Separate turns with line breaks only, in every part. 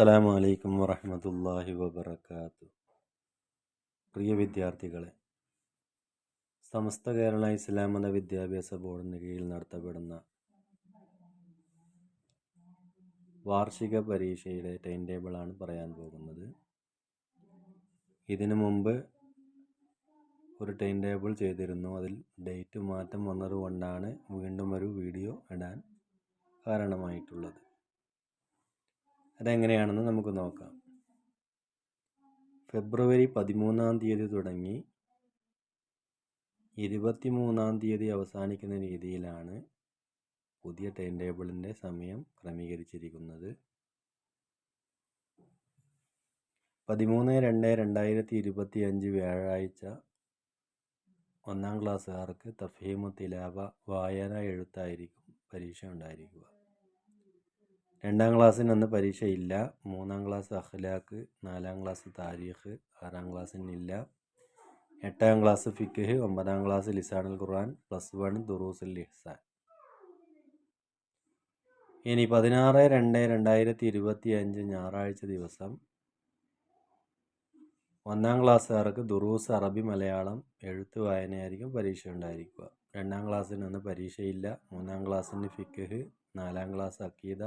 അസ്സലാമു അലൈക്കും വറഹ്മത്തുള്ളാഹി വബറകാതുഹു. പ്രിയ വിദ്യാർത്ഥികളെ, സമസ്ത കേരള ഇസ്ലാം മത വിദ്യാഭ്യാസ ബോർഡിന് കീഴിൽ നടത്തപ്പെടുന്ന വാർഷിക പരീക്ഷയുടെ ടൈം ടേബിളാണ് പറയാൻ പോകുന്നത്. ഇതിനു മുമ്പ് ഒരു ടൈം ടേബിൾ ചെയ്തിരുന്നു. അതിൽ ഡേറ്റ് മാറ്റം വന്നതുകൊണ്ടാണ് വീണ്ടും ഒരു വീഡിയോ ഇടാൻ കാരണമായിട്ടുള്ളത്. അതെങ്ങനെയാണെന്ന് നമുക്ക് നോക്കാം. ഫെബ്രുവരി 13 തുടങ്ങി 23 അവസാനിക്കുന്ന രീതിയിലാണ് പുതിയ ടൈം ടേബിളിൻ്റെ സമയം ക്രമീകരിച്ചിരിക്കുന്നത്. 13/2/2025 വ്യാഴാഴ്ച 1-ാം ക്ലാസ്സുകാർക്ക് തഫ്ഹീമു തിലാവ വായന എഴുത്തായിരിക്കും പരീക്ഷ ഉണ്ടായിരിക്കുക. 2-ാം ക്ലാസ്സിന് അന്ന് പരീക്ഷയില്ല. 3-ാം class Akhlaq, 4-ാം class Tariq, 6-ാം ക്ലാസ്സിനില്ല. 8-ാം class ഫിഖ്, 9-ാം class ലിസാനുൽ ഖുർആൻ, +1 ദുറൂസുൽ ഇഹ്സാൻ. ഇനി 16/2/2025 ഞായറാഴ്ച ദിവസം 1-ാം ക്ലാസ്സുകാർക്ക് ദുറൂസ് അറബി മലയാളം എഴുത്ത് വായനയായിരിക്കും പരീക്ഷ ഉണ്ടായിരിക്കുക. 2-ാം ക്ലാസ്സിന് അന്ന് പരീക്ഷയില്ല. 3-ാം ക്ലാസ്സിന് ഫിഖ്, 4-ാം ക്ലാസ് അഖീദ,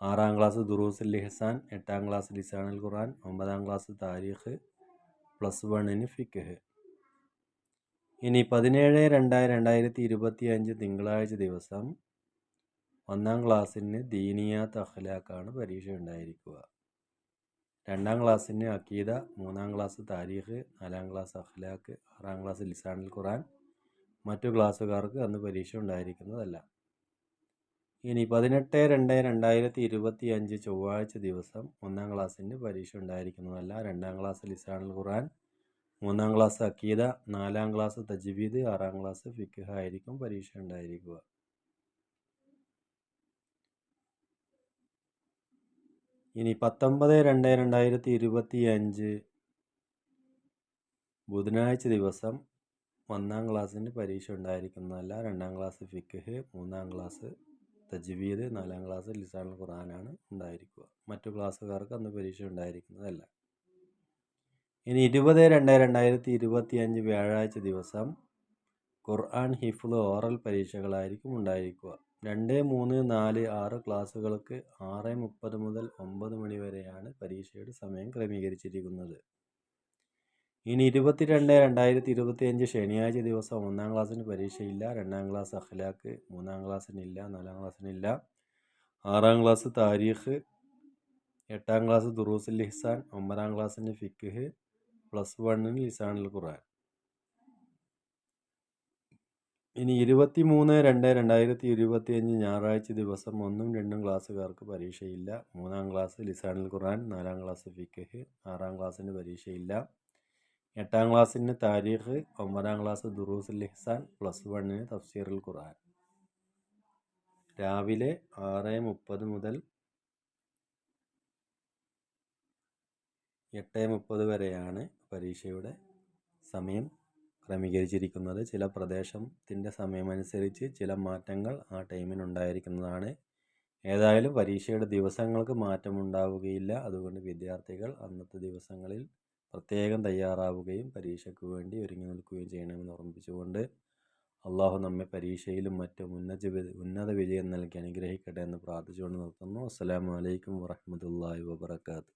6-ാം ക്ലാസ് ദുറൂസുൽ ഇഹ്സാൻ, 8-ാം ക്ലാസ് ലിസാനുൽ ഖുർആൻ, 9-ാം ക്ലാസ് താരീഖ്, +1 ഫിഖ്. ഇനി 17/2/2025 തിങ്കളാഴ്ച ദിവസം 1-ാം ക്ലാസ്സിന് ദീനിയാത്ത് അഖ്ലാഖാണ് പരീക്ഷ ഉണ്ടായിരിക്കുക. 2-ാം ക്ലാസ്സിന് അഖീദ, 3-ാം class Tariq, 4-ാം class Akhlaq, 6-ാം class ലിസാനുൽ ഖുർആൻ. മറ്റു ക്ലാസ്സുകാർക്ക് അന്ന് പരീക്ഷ ഉണ്ടായിരിക്കുന്നതല്ല. ഇനി 18/2/2025 ചൊവ്വാഴ്ച ദിവസം 1-ാം ക്ലാസ്സിന് പരീക്ഷ ഉണ്ടായിരിക്കുന്നതല്ല. 2-ാം ക്ലാസ് ലിസാനുൽ ഖുർആൻ, 3-ാം ക്ലാസ് അഖീദ, 4-ാം ക്ലാസ് തജ്വീദ്, 6-ാം ക്ലാസ് ഫിഖ് ആയിരിക്കും പരീക്ഷ ഉണ്ടായിരിക്കുക. ഇനി 19/2/2025 ബുധനാഴ്ച ദിവസം 1-ാം ക്ലാസ്സിന് പരീക്ഷ ഉണ്ടായിരിക്കുന്നതല്ല. 2-ാം ക്ലാസ് ഫിഖ്, 3-ാം ക്ലാസ് തജ്വീദ്, 4-ാം ക്ലാസ് ലിസാനുൽ ഖുർആനാണ് ഉണ്ടായിരിക്കുക. മറ്റു ക്ലാസ്സുകാർക്ക് അന്ന് പരീക്ഷ ഉണ്ടായിരിക്കുന്നതല്ല. ഇനി 20/2/2025 വ്യാഴാഴ്ച ദിവസം ഖുർആൻ ഹിഫ്ള് ഓറൽ പരീക്ഷകളായിരിക്കും ഉണ്ടായിരിക്കുക. 2, 3, 4, 6 ക്ലാസ്സുകൾക്ക് 6:30 മുതൽ 9 മണി വരെയാണ് പരീക്ഷയുടെ സമയം ക്രമീകരിച്ചിരിക്കുന്നത്. ഇനി 22/2/2025 ശനിയാഴ്ച ദിവസം 1-ാം ക്ലാസ്സിന് പരീക്ഷയില്ല. 2-ാം class Akhlaq, 3-ാം ക്ലാസ്സിനില്ല, 4-ാം ക്ലാസ്സിനില്ല, 6-ാം class Tariq, 8-ാം class ദുറൂസുൽ ഇഹ്സാൻ, 9-ാം ക്ലാസ്സിന് ഫിഖ്, +1 ലിസാനുൽ ഖുർആൻ. ഇനി 23/2/2025 ഞായറാഴ്ച ദിവസം 1ഉം 2ഉം ക്ലാസ്സുകാർക്ക് പരീക്ഷയില്ല. 3-ാം ക്ലാസ് ലിസാനുൽ ഖുർആൻ, 4-ാം ക്ലാസ് ഫിഖ്, 6-ാം ക്ലാസ്സിന് പരീക്ഷയില്ല. 8-ാം ക്ലാസ്സിന് താരീഖ്, 9-ാം ക്ലാസ് ദുറൂസുൽ ഇഹ്സാൻ, +1 തഫ്സീറുൽ ഖുർആൻ. രാവിലെ 6:30 മുതൽ 8:30 വരെയാണ് പരീക്ഷയുടെ സമയം ക്രമീകരിച്ചിരിക്കുന്നത്. ചില പ്രദേശത്തിൻ്റെ സമയമനുസരിച്ച് ചില മാറ്റങ്ങൾ ആ ടൈമിനുണ്ടായിരിക്കുന്നതാണ്. ഏതായാലും പരീക്ഷയുടെ ദിവസങ്ങൾക്ക് മാറ്റമുണ്ടാവുകയില്ല. അതുകൊണ്ട് വിദ്യാർത്ഥികൾ അന്നത്തെ ദിവസങ്ങളിൽ പ്രത്യേകം തയ്യാറാവുകയും പരീക്ഷയ്ക്ക് വേണ്ടി ഒരുങ്ങി നിൽക്കുകയും ചെയ്യണമെന്ന് ഓർമ്മിപ്പിച്ചുകൊണ്ട് അള്ളാഹു നമ്മെ പരീക്ഷയിലും മറ്റും ഉന്നത വിജയം നൽകി അനുഗ്രഹിക്കട്ടെ എന്ന് പ്രാർത്ഥിച്ചുകൊണ്ട് നിർത്തുന്നു. അസ്സലാമു അലൈക്കും വറഹ്മത്തുള്ളാഹി വബറകാതുഹു.